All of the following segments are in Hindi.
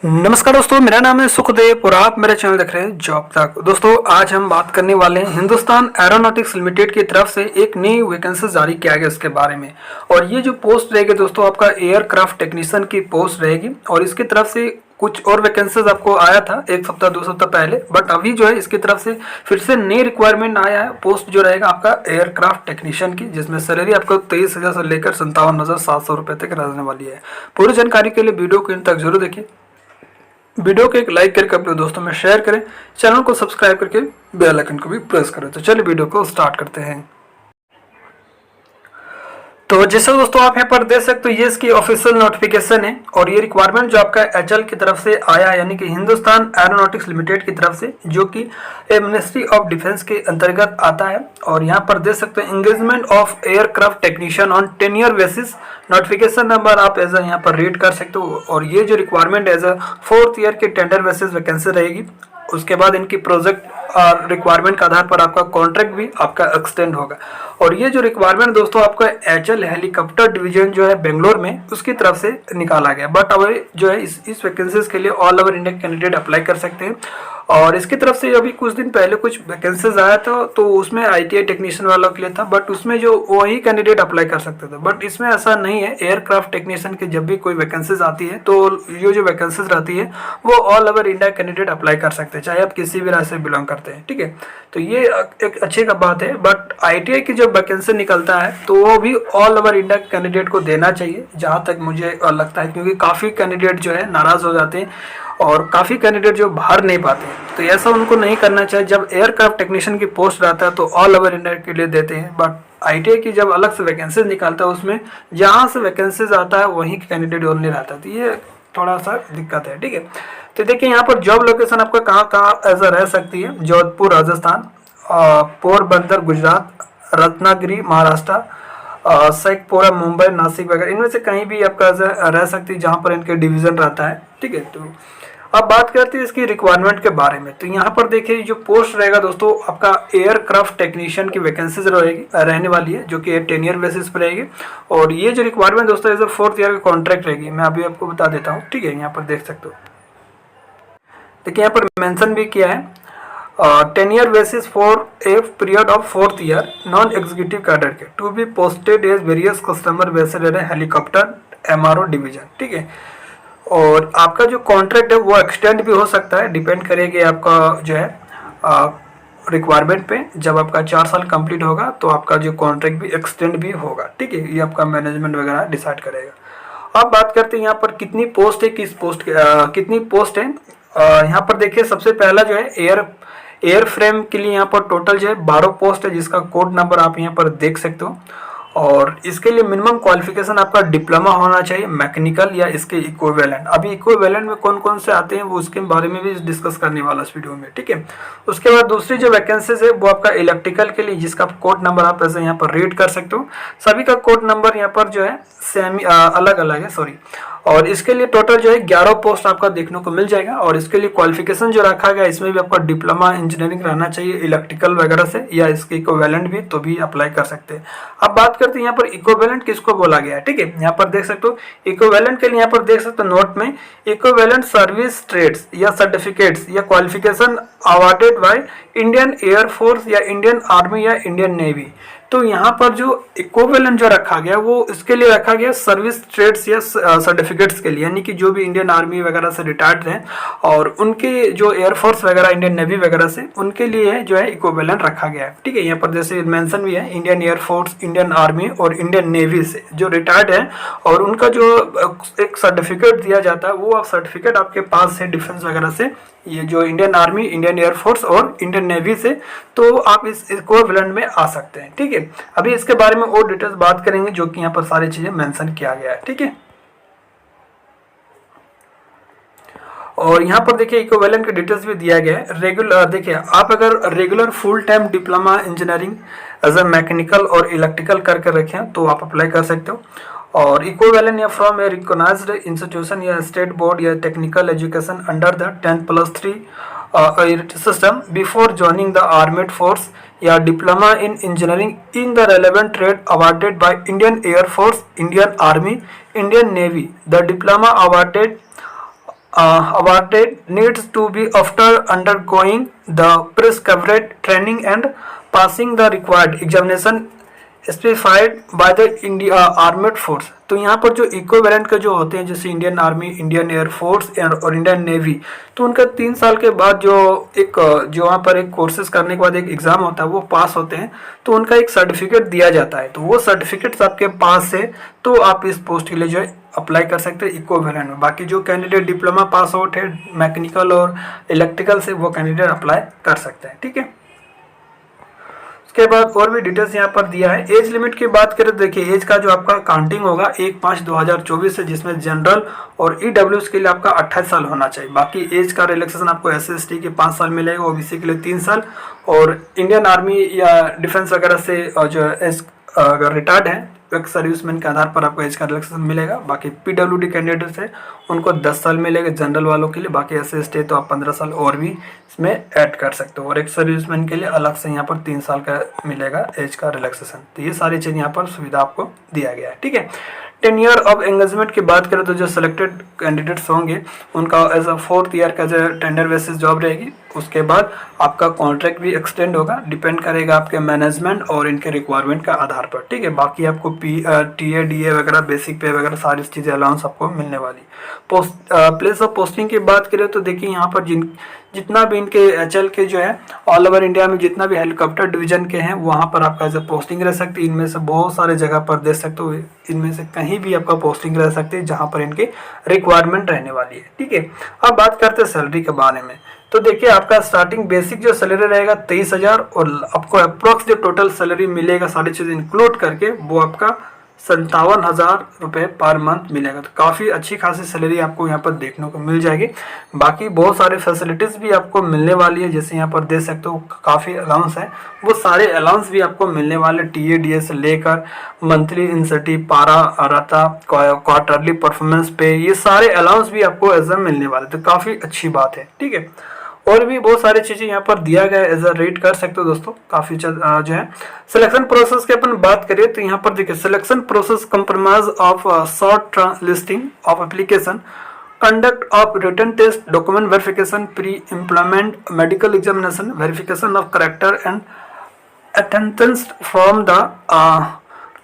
नमस्कार दोस्तों, मेरा नाम है सुखदेव और आप मेरे चैनल देख रहे हैं जॉब तक। दोस्तों, आज हम बात करने वाले हैं हिंदुस्तान एरोनॉटिक्स लिमिटेड की तरफ से एक नई वैकेंसी जारी किया गया उसके बारे में। और ये जो पोस्ट रहेगी दोस्तों, आपका एयरक्राफ्ट टेक्नीशियन की पोस्ट रहेगी। और इसकी तरफ से कुछ और वैकेंसीज आपको आया था एक सप्ताह 2 सप्ताह पहले, बट अभी जो है इसकी तरफ से फिर से नई रिक्वायरमेंट आया है। पोस्ट जो रहेगा आपका एयरक्राफ्ट टेक्नीशियन की, जिसमें सैलरी आपको 23,000 से लेकर 57,700 रुपये तक रहने वाली है। पूरी जानकारी के लिए वीडियो को इन तक जरूर देखिए। वीडियो को एक लाइक करके अपने दोस्तों में शेयर करें, चैनल को सब्सक्राइब करके बेल आइकन को भी प्रेस करें। तो चलिए वीडियो को स्टार्ट करते हैं। तो जैसे दोस्तों आप यहाँ पर देख सकते हो, ये इसकी ऑफिशियल नोटिफिकेशन है। और ये रिक्वायरमेंट जो आपका एचएल की तरफ से आया है, यानी कि हिंदुस्तान एरोनॉटिक्स लिमिटेड की तरफ से, जो कि मिनिस्ट्री ऑफ डिफेंस के अंतर्गत आता है। और यहाँ पर देख सकते हो, engagement of aircraft technician on 10 year basis. Notification number आप एज यहाँ पर रीड कर सकते हो। और ये जो रिक्वायरमेंट एज 4th ईयर के टेंडर बेसिस वैकेंसी रहेगी। उसके बाद इनकी प्रोजेक्ट और रिक्वायरमेंट के आधार पर आपका कॉन्ट्रैक्ट भी आपका एक्सटेंड होगा। और ये जो रिक्वायरमेंट दोस्तों आपका एचएल हेलीकॉप्टर डिवीजन जो है बेंगलोर में, उसकी तरफ से निकाला गया। बट अब जो है इस वैकेंसीज के लिए all over India candidate apply कर सकते हैं। और इसकी तरफ से अभी कुछ दिन पहले कुछ वैकेंसीज आया था, तो उसमें आईटीआई टेक्नीशियन वालों के लिए था, बट उसमें जो वही कैंडिडेट अप्लाई कर सकते थे। बट इसमें ऐसा नहीं है। एयरक्राफ्ट टेक्नीशियन की जब भी कोई वैकेंसीज आती है, तो ये जो वैकेंसीज रहती है वो all over India candidate apply कर सकते हैं, चाहे आप किसी भी राज्य से बिलोंग करते हैं। ठीक है, तो ये एक अच्छी का बात है। बट आईटीआई की जब वैकेंसी निकलता है तो वो भी ऑल ओवर इंडिया कैंडिडेट को देना चाहिए, जहाँ तक मुझे लगता है, क्योंकि काफ़ी कैंडिडेट जो है नाराज़ हो जाते हैं और काफ़ी कैंडिडेट जो बाहर नहीं पाते हैं। तो ऐसा उनको नहीं करना चाहिए। जब एयरक्राफ्ट टेक्नीशियन की पोस्ट रहता है तो ऑल ओवर इंडिया के लिए देते हैं। बट आईटीआई की जब अलग से वैकेंसीज निकालता है, उसमें जहाँ से वैकेंसीज आता है वहीं कैंडिडेट ओनली रहता है। तो ये थोड़ा सा दिक्कत है। ठीक है, तो देखिए यहाँ पर जॉब लोकेशन आपका कहाँ कहाँ ऐसा रह सकती है। जोधपुर राजस्थान, पोरबंदर गुजरात, रत्नागिरी महाराष्ट्र, शेखपुरा मुंबई, नासिक वगैरह, इनमें से कहीं भी आपका रह सकती है जहाँ पर इनके डिवीजन रहता है। ठीक है, तो अब बात करते हैं इसकी रिक्वायरमेंट के बारे में। तो यहाँ पर देखिए जो पोस्ट रहेगा दोस्तों, आपका एयरक्राफ्ट टेक्नीशियन की वैकेंसीज रहने वाली है, जो कि 10 ईयर बेसिस पर रहेगी। और ये जो रिक्वायरमेंट दोस्तों एज 4th ईयर का कॉन्ट्रैक्ट रहेगी। मैं अभी आपको बता देता हूँ। ठीक है, यहाँ पर देख सकते हो, देखिए यहाँ पर मेंशन भी किया है 10 year basis for a period of 4th year non executive cadre के to be posted as various customer based helicopter MRO division. ठीक है, और आपका जो कॉन्ट्रैक्ट है वो एक्सटेंड भी हो सकता है, डिपेंड करेगी आपका जो है रिक्वायरमेंट पे। जब आपका 4 साल कंप्लीट होगा तो आपका जो कॉन्ट्रैक्ट भी एक्सटेंड भी होगा। ठीक है, ये आपका मैनेजमेंट वगैरह डिसाइड करेगा। अब बात करते हैं यहाँ पर कितनी पोस्ट है, किस पोस्ट कितनी पोस्ट है। यहाँ पर देखिए सबसे पहला जो है एयर फ्रेम के लिए यहाँ पर टोटल जो है 12 पोस्ट है, जिसका कोड नंबर आप यहाँ पर देख सकते हो। और इसके लिए मिनिमम क्वालिफिकेशन आपका डिप्लोमा होना चाहिए, मैकेनिकल या इसके इक्विवेलेंट। अभी इक्विवेलेंट में कौन कौन से आते हैं वो उसके बारे में भी डिस्कस करने वाला इस वीडियो में। ठीक है, उसके बाद दूसरी जो वैकेंसीज है वो आपका इलेक्ट्रिकल के लिए, जिसका कोड नंबर आप ऐसे यहाँ पर रीड कर सकते हो। सभी का कोड नंबर यहाँ पर जो है सेम अलग अलग है, सॉरी। और इसके लिए टोटल जो है 11 पोस्ट आपका देखने को मिल जाएगा। और इसके लिए क्वालिफिकेशन जो रखा गया, इसमें भी आपका डिप्लोमा इंजीनियरिंग रहना चाहिए इलेक्ट्रिकल वगैरह से, या इसके इक्विवेलेंट भी तो भी अप्लाई कर सकते हैं। अब बात करते हैं यहाँ पर इक्विवेलेंट किसको बोला गया है। ठीक है, यहाँ पर देख सकते हो इक्विवेलेंट के लिए यहाँ पर देख सकते हो नोट में, इक्विवेलेंट सर्विस ट्रेड्स या सर्टिफिकेट्स या qualification awarded by Indian air force या इंडियन आर्मी या इंडियन नेवी। तो यहाँ पर जो इक्विवेलेंट जो रखा गया वो इसके लिए रखा गया सर्विस ट्रेड्स या सर्टिफिकेट्स के लिए, यानी कि जो भी इंडियन आर्मी वगैरह से रिटायर्ड हैं और उनके जो एयरफोर्स वगैरह इंडियन नेवी वगैरह से, उनके लिए जो है इक्विवेलेंट रखा गया है। ठीक है, यहाँ पर जैसे मेंशन भी है इंडियन एयरफोर्स, इंडियन आर्मी और इंडियन नेवी से जो रिटायर्ड है, और उनका जो एक सर्टिफिकेट दिया जाता है वो सर्टिफिकेट आपके पास है डिफेंस वगैरह से, ये जो इंडियन आर्मी, इंडियन एयरफोर्स और इंडियन नेवी से, तो आप इस इक्विवेलेंट में आ सकते हैं। ठीक है, अभी इसके बारे में और डिटेल्स बात करेंगे, जो कि यहाँ पर सारी चीजें मेंशन किया गया है। ठीक है, और यहाँ पर देखिए इक्विवेलेंट के डिटेल्स भी दिया गया है। रेगुलर देखिए, आप अगर regular full time diploma engineering as a mechanical और इलेक्ट्रिकल करके रखें तो आप अप्लाई कर सकते हो। और इक्विवेलेंट या फ्रॉम ए रिकॉग्नाइज्ड इंस्टीट्यूशन या स्टेट बोर्ड या technical education under the 10+3 system before joining the armed force या diploma in engineering in the relevant trade awarded by Indian Air Force, Indian Army, Indian Navy. The diploma awarded awarded needs to be after undergoing the prescribed training and passing the required examination specified by the India armed force. तो यहाँ पर जो इक्विवेलेंट के जो होते हैं जैसे इंडियन आर्मी, इंडियन एयरफोर्स और इंडियन नेवी, तो उनका 3 साल के बाद जो वहाँ पर एक कोर्सेज करने के बाद एक एग्ज़ाम होता है वो पास होते हैं तो उनका एक सर्टिफिकेट दिया जाता है। तो वो सर्टिफिकेट्स आपके पास है तो आप इस पोस्ट के लिए जो है अप्लाई कर सकते हैं इक्विवेलेंट में। बाकी जो कैंडिडेट डिप्लोमा पास आउट है मैकेनिकल और इलेक्ट्रिकल से वो कैंडिडेट अप्लाई कर सकते हैं। ठीक है, उसके बाद और भी डिटेल्स यहाँ पर दिया है। एज लिमिट की बात करें तो देखिए एज का जो आपका काउंटिंग होगा 1/5/2024 से, जिसमें जनरल और ईडब्ल्यूएस के लिए आपका 28 साल होना चाहिए। बाकी एज का रिलैक्सेशन आपको SC/ST के 5 साल मिलेगा, OBC के लिए 3 साल, और इंडियन आर्मी या डिफेंस वगैरह से जो एज अगर रिटायर्ड है एक सर्विसमैन के आधार पर आपको एज का रिलैक्सेशन मिलेगा। बाकी PWD कैंडिडेट्स है उनको 10 साल मिलेगा जनरल वालों के लिए। बाकी SC/ST तो आप 15 साल और भी इसमें ऐड कर सकते हो, और एक सर्विसमैन के लिए अलग से यहाँ पर 3 साल का मिलेगा एज का रिलैक्सेशन। तो ये सारी चीज़ यहाँ पर सुविधा आपको दिया गया है। ठीक है, 10 ईयर ऑफ एंगेजमेंट की बात करें तो जो सिलेक्टेड कैंडिडेट्स होंगे उनका एज अ 4th ईयर का जो टेंडर बेसिस जॉब रहेगी। उसके बाद आपका कॉन्ट्रैक्ट भी एक्सटेंड होगा, डिपेंड करेगा आपके मैनेजमेंट और इनके रिक्वायरमेंट का आधार पर। ठीक है, बाकी आपको TA DA वगैरह बेसिक पे वगैरह सारी चीज़ें अलाउंस आपको मिलने वाली। प्लेस ऑफ पोस्टिंग की बात करें तो देखिए यहाँ पर जितना भी इनके HL के जो है ऑल ओवर इंडिया में जितना भी हेलीकॉप्टर डिवीजन के हैं वहाँ पर आपका एज पोस्टिंग रह सकती है। इनमें से बहुत सारे जगह पर देख सकते हो, इनमें से कहीं भी आपका पोस्टिंग रह सकती है जहाँ पर इनकी रिक्वायरमेंट रहने वाली है। ठीक है, अब बात करते हैं सैलरी के बारे में। तो देखिए आपका स्टार्टिंग बेसिक जो सैलरी रहेगा 23,000, और आपको अप्रोक्स जो टोटल सैलरी मिलेगा सारी चीज़ इंक्लूड करके वो आपका 57,000 रुपये पर मंथ मिलेगा। तो काफ़ी अच्छी खासी सैलरी आपको यहाँ पर देखने को मिल जाएगी। बाकी बहुत सारे फैसिलिटीज़ भी आपको मिलने वाली है, जैसे यहाँ पर देख सकते हो काफ़ी अलाउंस है, वो सारे अलाउंस भी आपको मिलने वाले TA DA से लेकर मंथली इंसेंटिव, पारा रता, क्वार्टरली परफॉर्मेंस पे, ये सारे अलाउंस भी आपको एज मिलने वाले। तो काफ़ी अच्छी बात है। ठीक है, और भी बहुत सारी चीज़ें यहाँ पर दिया गया है, एज अ रेट कर सकते हो दोस्तों। काफ़ी जो है सिलेक्शन प्रोसेस की अपन बात करें तो यहाँ पर देखिए selection process compromise of shortlisting of application, conduct of written test, document verification, pre employment medical examination, verification of character and attendance from the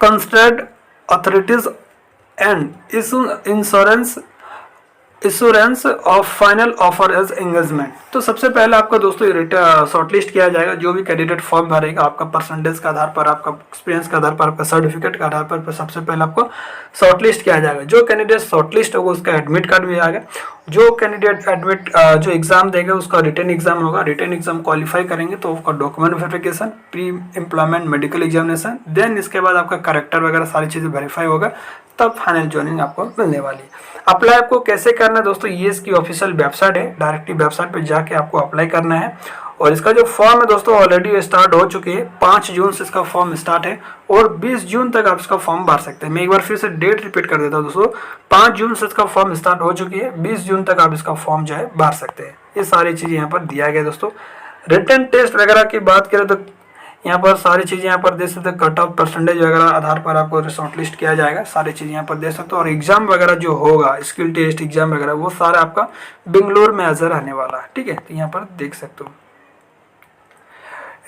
concerned authorities and insurance of final offer as engagement. तो सबसे पहले आपका दोस्तों शॉर्टलिस्ट किया जाएगा। जो भी कैंडिडेट फॉर्म भरेगा आपका परसेंटेज के आधार पर, आपका एक्सपीरियंस के आधार पर, आपका सर्टिफिकेट के आधार पर सबसे पहले आपको शॉर्टलिस्ट किया जाएगा। जो कैंडिडेट शॉर्टलिस्ट होगा उसका एडमिट कार्ड भी आएगा। जो कैंडिडेट एडमिट जो एग्जाम देगा उसका रिटन एग्जाम होगा। रिटन एग्जाम क्वालिफाई करेंगे तो उसका document verification, pre employment medical examination, then इसके बाद आपका करेक्टर वगैरह सारी चीज़ें वेरीफाई होगा, तब फाइनल ज्वाइनिंग आपको मिलने वाली है। अप्लाई आपको कैसे करना है दोस्तों, ये इसकी ऑफिशियल वेबसाइट है, डायरेक्टली वेबसाइट पे जाके आपको अप्लाई करना है। और इसका जो फॉर्म है दोस्तों ऑलरेडी स्टार्ट हो चुकी है, 5 जून से इसका फॉर्म स्टार्ट है और 20 जून तक आप इसका फॉर्म भर सकते हैं। मैं एक बार फिर से डेट रिपीट कर देता हूँ दोस्तों, 5 जून से इसका फॉर्म स्टार्ट हो चुकी है, 20 जून तक आप इसका फॉर्म जो है भर सकते हैं। ये सारी चीज़ें यहाँ पर दिया गया दोस्तों। रिटन टेस्ट वगैरह की बात करें तो यहाँ पर सारी चीज़ें यहाँ पर देख सकते हैं, कट ऑफ परसेंटेज वगैरह आधार पर आपको शॉर्ट लिस्ट किया जाएगा, सारी चीज़ें यहाँ पर देख सकते हो। और एग्जाम वगैरह जो होगा, स्किल टेस्ट एग्जाम वगैरह, वो सारा आपका बेंगलोर में एज रहने वाला है। ठीक है, तो यहाँ पर देख सकते हो।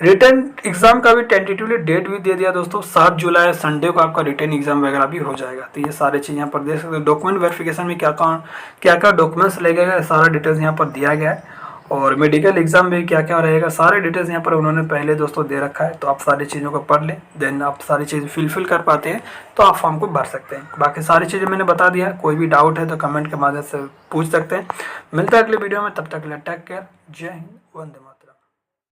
रिटर्न एग्जाम का भी टेंटेटिवली डेट भी दे दिया दोस्तों, 7 जुलाई संडे को आपका रिटर्न एग्जाम वगैरह भी हो जाएगा। तो ये सारी चीज़ यहाँ पर देख सकते हो। डॉक्यूमेंट वेरिफिकेशन में क्या क्या डॉक्यूमेंट्स लगेगा, सारा डिटेल्स यहाँ पर दिया गया है। और मेडिकल एग्जाम में क्या क्या रहेगा, सारे डिटेल्स यहाँ पर उन्होंने पहले दोस्तों दे रखा है। तो आप सारी चीज़ों को पढ़ लें, देन आप सारी चीज़ फिल कर पाते हैं तो आप फॉर्म को भर सकते हैं। बाकी सारी चीज़ें मैंने बता दिया, कोई भी डाउट है तो कमेंट के माध्यम से पूछ सकते हैं। मिलता है अगले वीडियो में, तब तक के लिए टेक केयर, जय हिंद, वंदे मातरम।